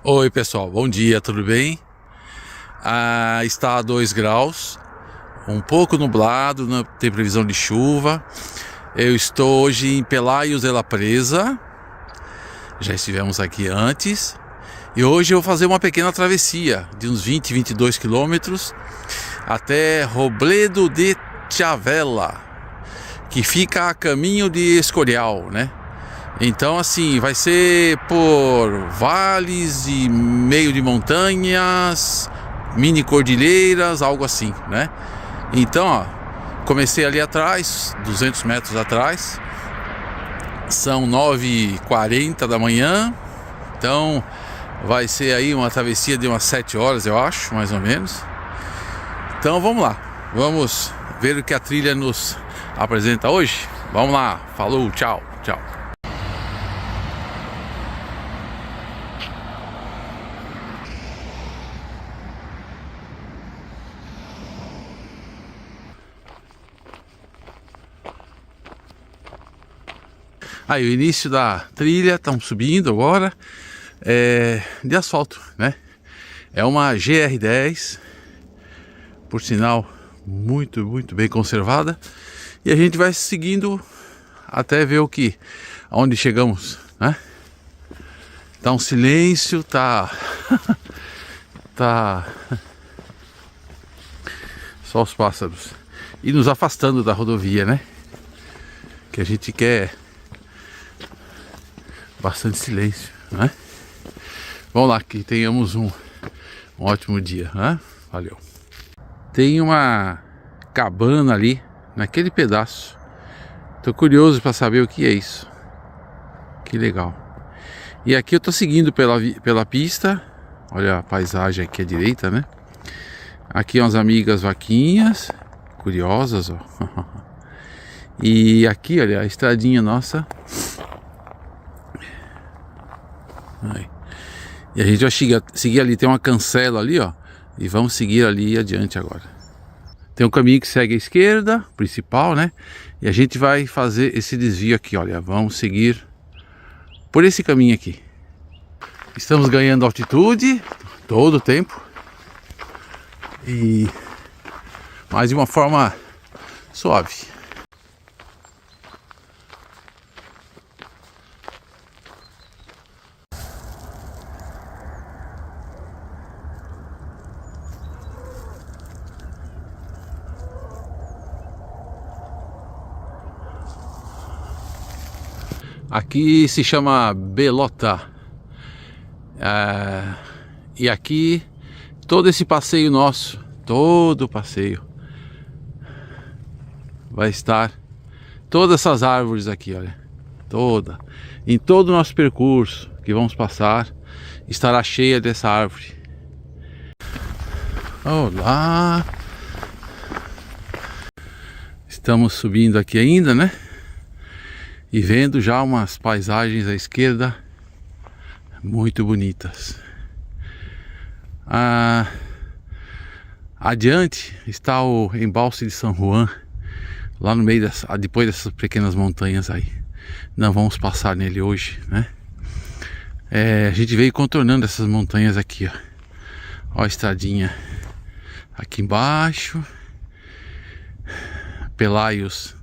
Oi pessoal, bom dia, tudo bem? Está a 2 graus, um pouco nublado, não tem previsão de chuva. Eu estou hoje em Pelaios de la Presa, já estivemos aqui antes. E hoje eu vou fazer uma pequena travessia de uns 22 quilômetros até Robledo de Chavela, que fica a caminho de Escorial, né? Então assim, vai ser por vales e meio de montanhas, mini cordilheiras, algo assim, né? Então, ó, comecei ali atrás, 200 metros atrás, são 9h40 da manhã, então vai ser aí uma travessia de umas 7 horas, eu acho, mais ou menos. Então vamos lá, vamos ver o que a trilha nos apresenta hoje. Vamos lá, falou, tchau, tchau. Aí o início da trilha, estamos subindo agora, de asfalto, né? É uma GR10, por sinal muito bem conservada, e a gente vai seguindo até ver aonde chegamos, né? Tá um silêncio, tá só os pássaros e nos afastando da rodovia, né? Que a gente quer bastante silêncio, né? Vamos lá, que tenhamos um ótimo dia, né? Valeu. Tem uma cabana ali naquele pedaço. Tô curioso para saber o que é isso. Que legal. E aqui eu tô seguindo pela pista. Olha a paisagem aqui à direita, né? Aqui umas amigas vaquinhas curiosas, ó. E aqui, olha, a estradinha nossa. Aí. E a gente vai seguir ali, tem uma cancela ali, ó. E vamos seguir ali adiante agora. Tem um caminho que segue à esquerda, principal, né? E a gente vai fazer esse desvio aqui, olha. Vamos seguir por esse caminho aqui. Estamos ganhando altitude todo o tempo. Mas de uma forma suave. Aqui se chama Belota. E aqui todo esse passeio nosso, todo o passeio vai estar todas essas árvores aqui, olha, em todo o nosso percurso que vamos passar estará cheia dessa árvore. Olá, estamos subindo aqui ainda, né? E vendo já umas paisagens à esquerda muito bonitas. Adiante está o embalse de São Juan, lá no meio depois dessas pequenas montanhas aí. Não vamos passar nele hoje, né? A gente veio contornando essas montanhas aqui, ó. Ó a estradinha aqui embaixo. Pelaios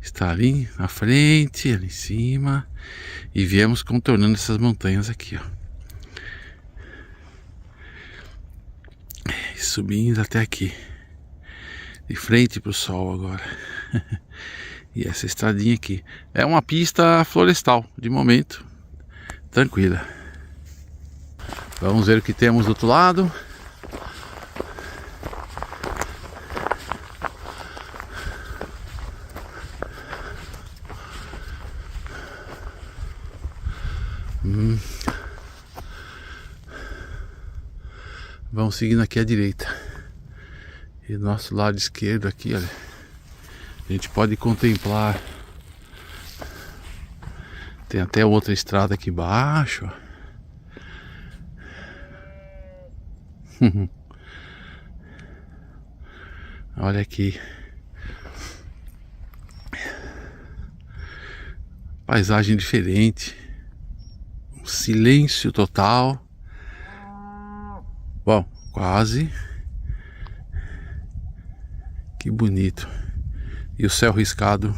está ali na frente, ali em cima. E viemos contornando essas montanhas aqui, ó. Subindo até aqui, de frente para o sol agora. E essa estradinha aqui é uma pista florestal, de momento, tranquila. Vamos ver o que temos do outro lado. Vamos seguindo aqui à direita. E do nosso lado esquerdo aqui, olha, a gente pode contemplar. Tem até outra estrada aqui embaixo. Olha aqui. Paisagem diferente. Um silêncio total. Bom, quase. Que bonito. E o céu riscado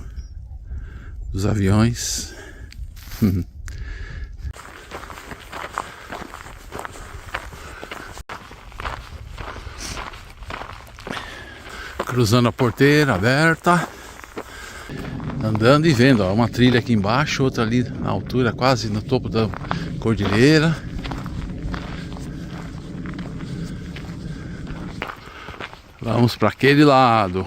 dos aviões. Cruzando a porteira aberta. Andando e vendo, ó, uma trilha aqui embaixo, outra ali na altura, quase no topo da cordilheira. Vamos para aquele lado.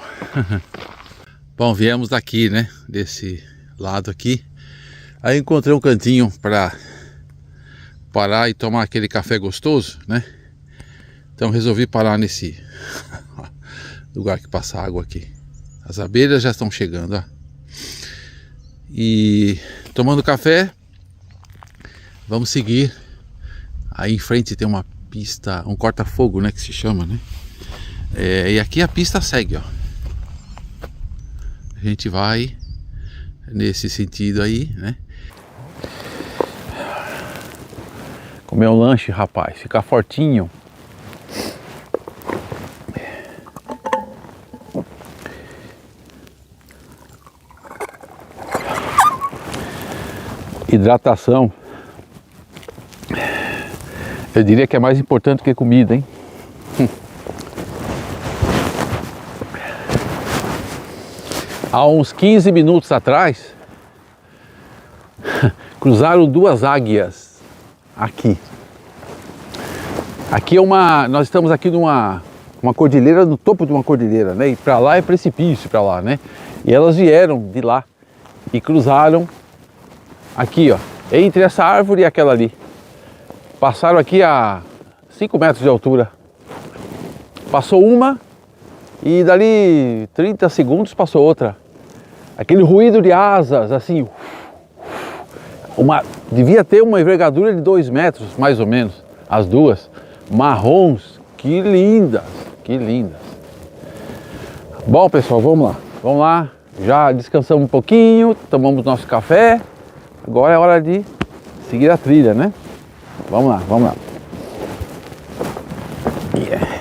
Bom, viemos daqui, né? Desse lado aqui. Aí encontrei um cantinho para parar e tomar aquele café gostoso, né? Então resolvi parar nesse lugar que passa água aqui. As abelhas já estão chegando, ó. E tomando café, vamos seguir. Aí em frente tem uma pista, um corta-fogo, né? Que se chama, né? E aqui a pista segue, ó. A gente vai nesse sentido aí, né? Comer um lanche, rapaz, ficar fortinho. Hidratação, eu diria que é mais importante que comida, hein? Há uns 15 minutos atrás, cruzaram duas águias aqui. Aqui é nós estamos aqui numa cordilheira, no topo de uma cordilheira, né? E para lá é precipício, para lá, né? E elas vieram de lá e cruzaram aqui, ó, entre essa árvore e aquela ali. Passaram aqui a 5 metros de altura. Passou uma e dali 30 segundos passou outra. Aquele ruído de asas, assim, devia ter uma envergadura de 2 metros, mais ou menos, as duas, marrons, que lindas, que lindas. Bom, pessoal, vamos lá, já descansamos um pouquinho, tomamos nosso café, agora é hora de seguir a trilha, né? Vamos lá, vamos lá. Yeah.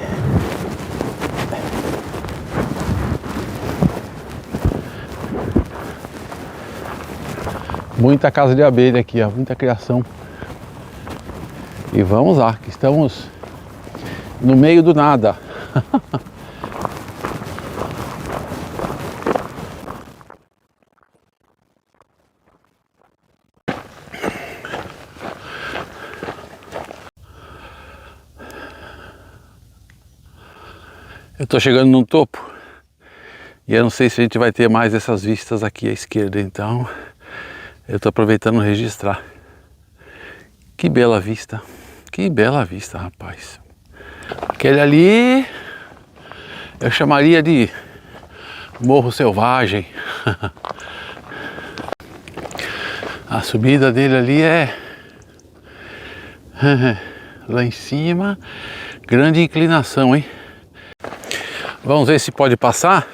Muita casa de abelha aqui, ó, muita criação. E vamos lá, que estamos no meio do nada. Eu tô chegando no topo e eu não sei se a gente vai ter mais essas vistas aqui à esquerda, então eu tô aproveitando registrar. Que bela vista, rapaz. Aquele ali eu chamaria de Morro Selvagem. A subida dele ali é lá em cima, grande inclinação, hein? Vamos ver se pode passar.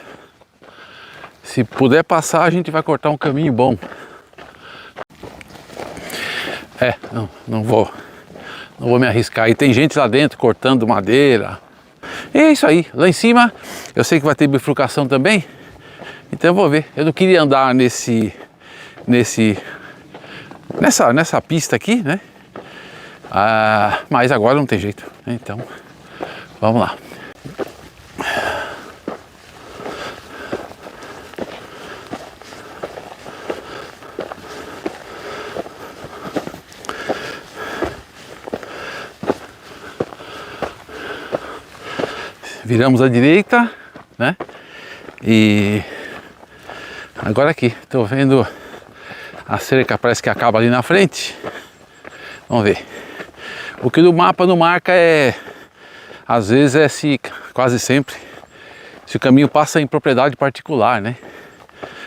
Se puder passar, a gente vai cortar um caminho bom. Não vou me arriscar. E tem gente lá dentro cortando madeira. E é isso aí. Lá em cima, eu sei que vai ter bifurcação também. Então eu vou ver. Eu não queria andar nessa pista aqui, né? Mas agora não tem jeito. Então, vamos lá. Viramos à direita, né? E agora aqui, tô vendo a cerca, parece que acaba ali na frente. Vamos ver. O que o mapa não marca às vezes quase sempre, se o caminho passa em propriedade particular, né?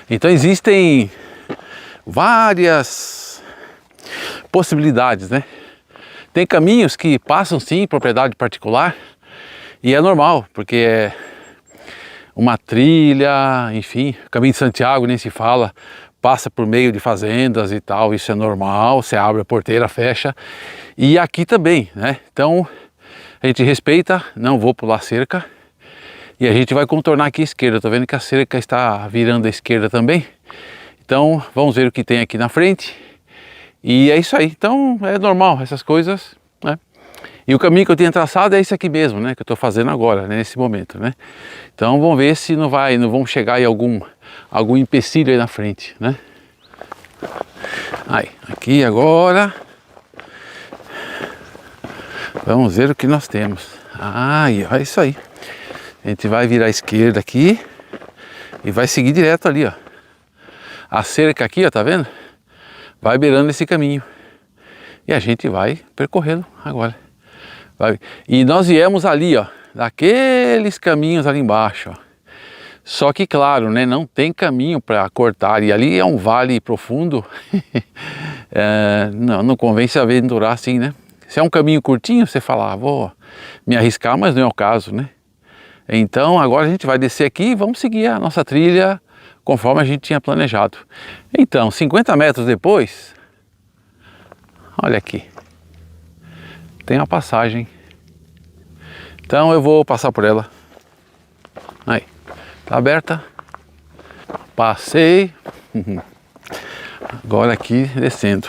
Então existem várias possibilidades, né? Tem caminhos que passam sim em propriedade particular. E é normal, porque é uma trilha, enfim, o caminho de Santiago nem se fala, passa por meio de fazendas e tal, isso é normal, você abre a porteira, fecha. E aqui também, né? Então, A gente respeita, não vou pular cerca. E a gente vai contornar aqui à esquerda. Tô vendo que a cerca está virando à esquerda também. Então vamos ver o que tem aqui na frente. E é isso aí. Então é normal essas coisas, né? E o caminho que eu tinha traçado é esse aqui mesmo, né? Que eu estou fazendo agora, né, nesse momento, né? Então vamos ver se não vamos chegar em algum empecilho aí na frente, né? Aí, aqui agora. Vamos ver o que nós temos. É isso aí. A gente vai virar à esquerda aqui e vai seguir direto ali, ó. A cerca aqui, ó, tá vendo? Vai beirando esse caminho. E a gente vai percorrê-lo agora. E nós viemos ali, ó, daqueles caminhos ali embaixo, ó. Só que, claro, né, não tem caminho para cortar. E ali é um vale profundo. Não convém se aventurar assim, né? Se é um caminho curtinho, você fala, vou me arriscar, mas não é o caso, né? Então agora a gente vai descer aqui e vamos seguir a nossa trilha conforme a gente tinha planejado. Então, 50 metros depois, olha aqui, tem uma passagem. Então eu vou passar por ela. Aí, tá aberta. Passei. Agora aqui descendo.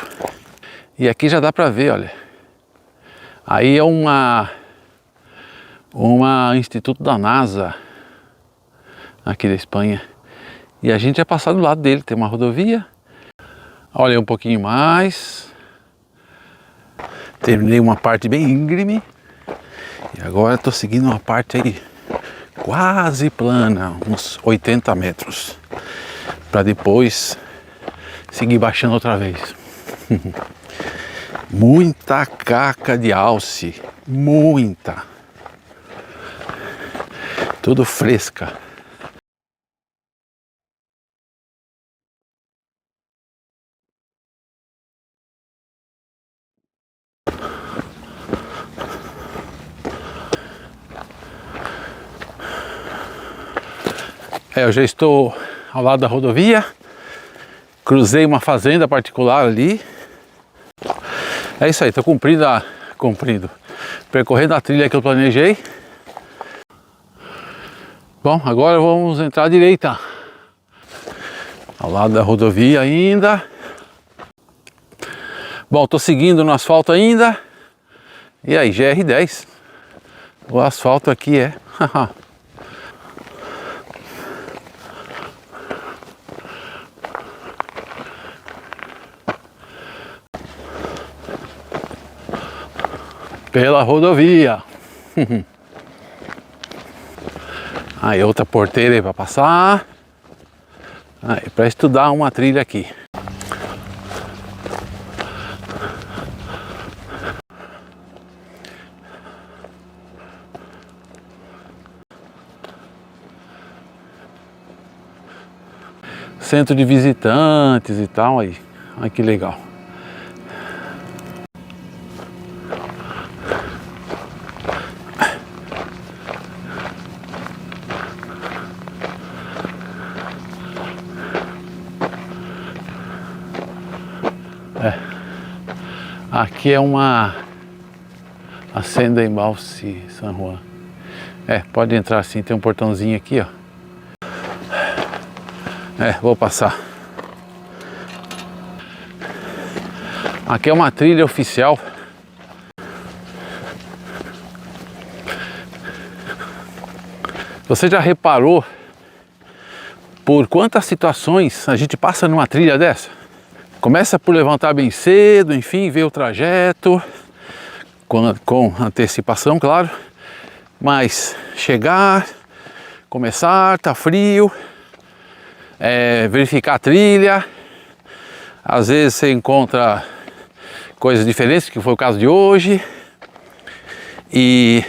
E aqui já dá para ver, olha. Aí é um instituto da NASA aqui da Espanha. E a gente vai passar do lado dele, tem uma rodovia. Olha um pouquinho mais. Terminei uma parte bem íngreme. E agora estou seguindo uma parte aí quase plana, uns 80 metros. Para depois seguir baixando outra vez. Muita caca de alce, muita. Tudo fresca. Eu já estou ao lado da rodovia. Cruzei uma fazenda particular ali. É isso aí, estou percorrendo a trilha que eu planejei. Bom, agora vamos entrar à direita. Ao lado da rodovia ainda. Bom, estou seguindo no asfalto ainda. E aí, GR10. O asfalto aqui é... pela rodovia. Aí outra porteira aí para passar. Aí para estudar uma trilha aqui. Centro de visitantes e tal aí. Olha que legal. Aqui é uma Hacienda Embalse San Juan. Pode entrar assim, tem um portãozinho aqui, ó. Vou passar. Aqui é uma trilha oficial. Você já reparou por quantas situações a gente passa numa trilha dessa? Começa por levantar bem cedo, enfim, ver o trajeto, com antecipação, claro. Mas chegar, começar, tá frio, verificar a trilha. Às vezes você encontra coisas diferentes, que foi o caso de hoje. E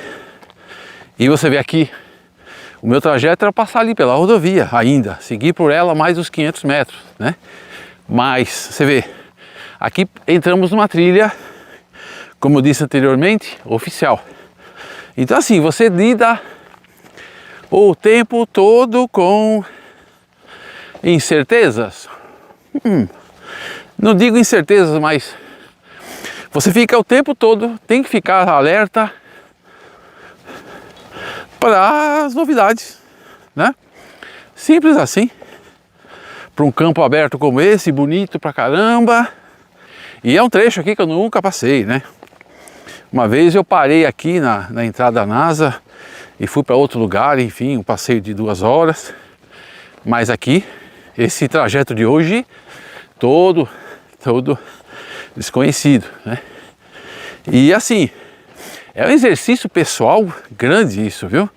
você vê aqui, o meu trajeto era passar ali pela rodovia ainda, seguir por ela mais uns 500 metros, né? Mas, você vê, aqui entramos numa trilha, como eu disse anteriormente, oficial. Então assim, você lida o tempo todo com incertezas. Não digo incertezas, mas você fica o tempo todo, tem que ficar alerta para as novidades, né? Simples assim. Para um campo aberto como esse, bonito pra caramba. E é um trecho aqui que eu nunca passei, né? Uma vez eu parei aqui na entrada da NASA e fui para outro lugar, enfim, um passeio de 2 horas. Mas aqui, esse trajeto de hoje, todo desconhecido, né? E assim, é um exercício pessoal grande isso, viu?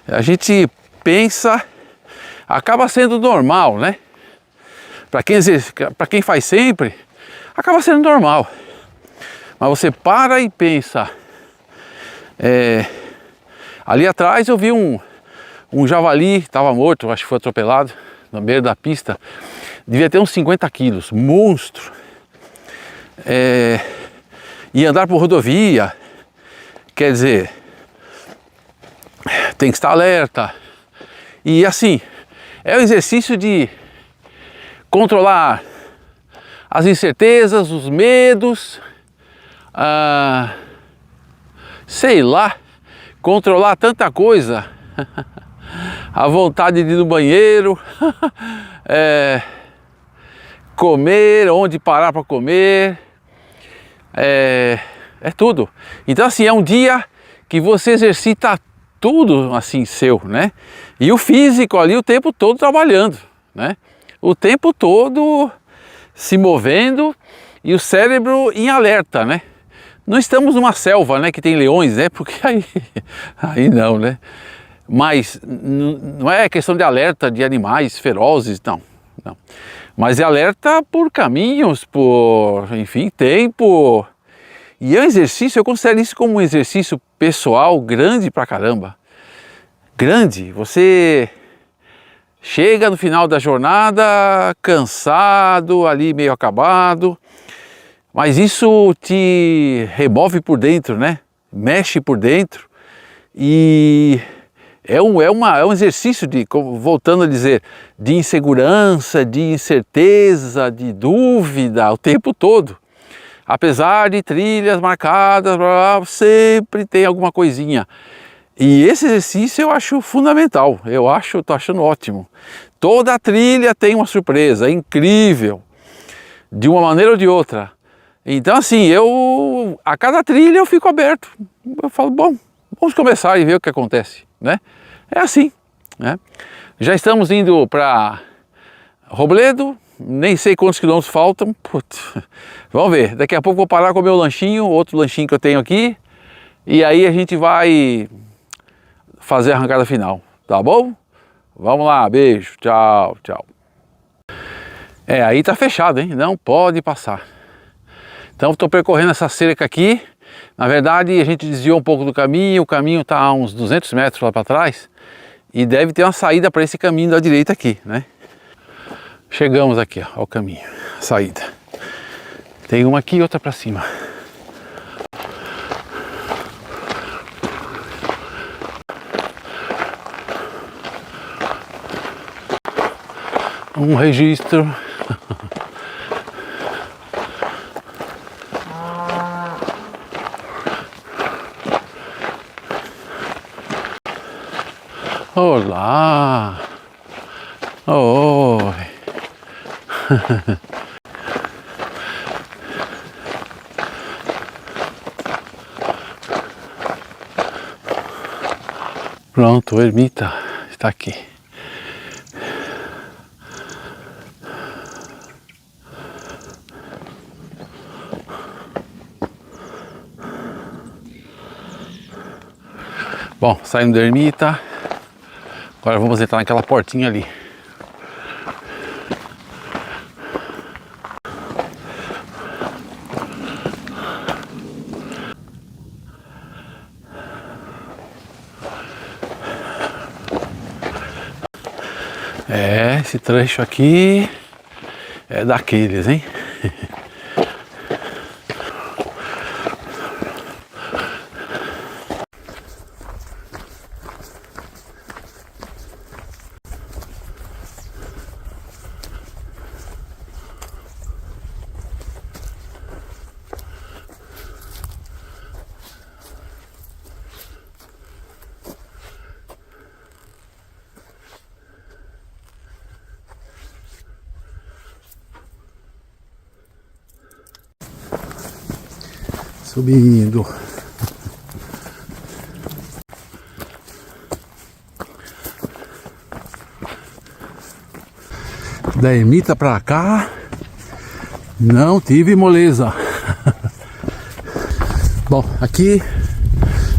A gente pensa, acaba sendo normal, né? Para quem faz sempre, acaba sendo normal. Mas você para e pensa. Ali atrás eu vi um javali, estava morto, acho que foi atropelado, na beira da pista. Devia ter uns 50 quilos, monstro. E andar por rodovia, quer dizer, tem que estar alerta. E assim, é o exercício de controlar as incertezas, os medos, sei lá, controlar tanta coisa, a vontade de ir no banheiro, comer, onde parar para comer, é tudo. Então assim, é um dia que você exercita tudo assim seu, né? E o físico ali o tempo todo trabalhando, né? O tempo todo se movendo e o cérebro em alerta, né? Não estamos numa selva, né, que tem leões, né? Porque aí não, né? Mas não é questão de alerta de animais ferozes, não. Mas é alerta por caminhos, por, enfim, tempo. E é um exercício, eu considero isso como um exercício pessoal grande pra caramba. Grande, você chega no final da jornada cansado, ali meio acabado, mas isso te remove por dentro, né? Mexe por dentro e é um exercício de, voltando a dizer, de insegurança, de incerteza, de dúvida o tempo todo. Apesar de trilhas marcadas, blá, blá, sempre tem alguma coisinha. E esse exercício eu acho fundamental, tô achando ótimo. Toda trilha tem uma surpresa, é incrível, de uma maneira ou de outra. Então assim, a cada trilha eu fico aberto, eu falo, bom, vamos começar e ver o que acontece, né? É assim, né? Já estamos indo para Robledo, nem sei quantos quilômetros faltam, putz, vamos ver, daqui a pouco vou parar com o meu lanchinho, outro lanchinho que eu tenho aqui, e aí a gente vai fazer a arrancada final, tá bom? Vamos lá, beijo, tchau, tchau. Aí tá fechado, hein? Não pode passar. Então estou percorrendo essa cerca aqui. Na verdade a gente desviou um pouco do caminho, o caminho está a uns 200 metros lá para trás e deve ter uma saída para esse caminho da direita aqui, né? Chegamos aqui, ó, ao caminho, saída. Tem uma aqui e outra para cima. Um registro. Olá! Oi! Pronto, a ermita está aqui. Bom, saindo da ermita, agora vamos entrar naquela portinha ali. Esse trecho aqui é daqueles, hein? Subindo. Da ermita pra cá não tive moleza. Bom, aqui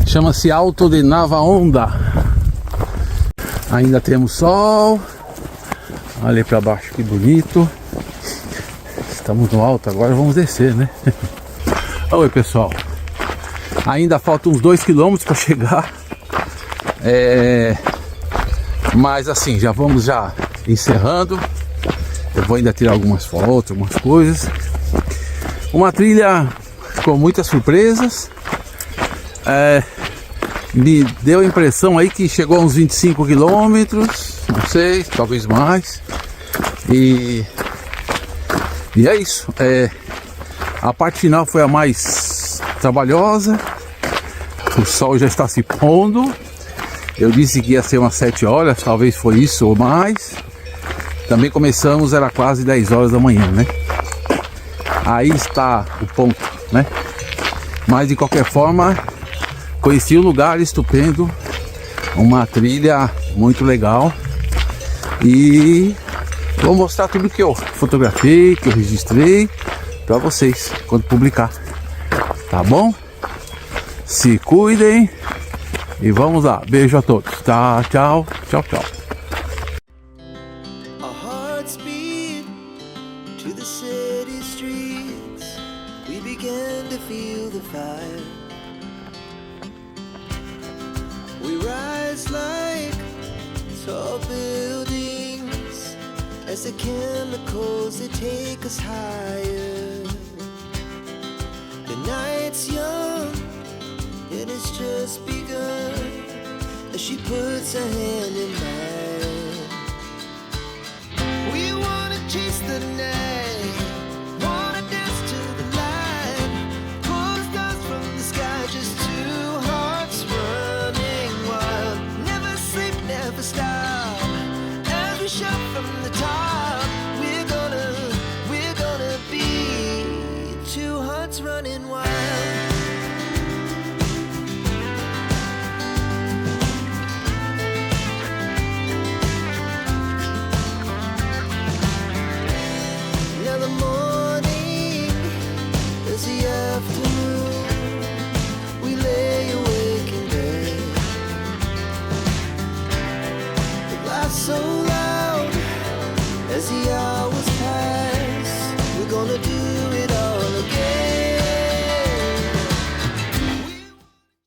chama-se Alto de Navaonda. Ainda temos sol. Olha para baixo que bonito. Estamos no alto, agora vamos descer, né? Oi pessoal, ainda faltam uns 2 km para chegar. Mas assim, já vamos encerrando. Eu vou ainda tirar algumas fotos, algumas coisas. Uma trilha com muitas surpresas. Me deu a impressão aí que chegou a uns 25 quilômetros, não sei, talvez mais. E é isso. A parte final foi a mais trabalhosa. O sol já está se pondo. Eu disse que ia ser umas 7 horas, talvez foi isso ou mais. Também começamos, era quase 10 horas da manhã, né? Aí está o ponto, né? Mas de qualquer forma, conheci um lugar estupendo, uma trilha muito legal. E vou mostrar tudo que eu fotografei, que eu registrei para vocês quando publicar, tá bom? Se cuidem e vamos lá, beijo a todos, tá? Tchau, tchau, tchau. Tall buildings as the chemicals they take us higher. The night's young and it's just begun as she puts her hand in mine. We wanna chase the night, wanna dance to the light, pull the stars from the sky, just two hearts running wild. Never sleep, never stop. As we shout from the top, we're gonna be two hearts running wild. Now the morning is the afternoon. We lay awake in bed. The laughs so loud as the hours pass. We're gonna do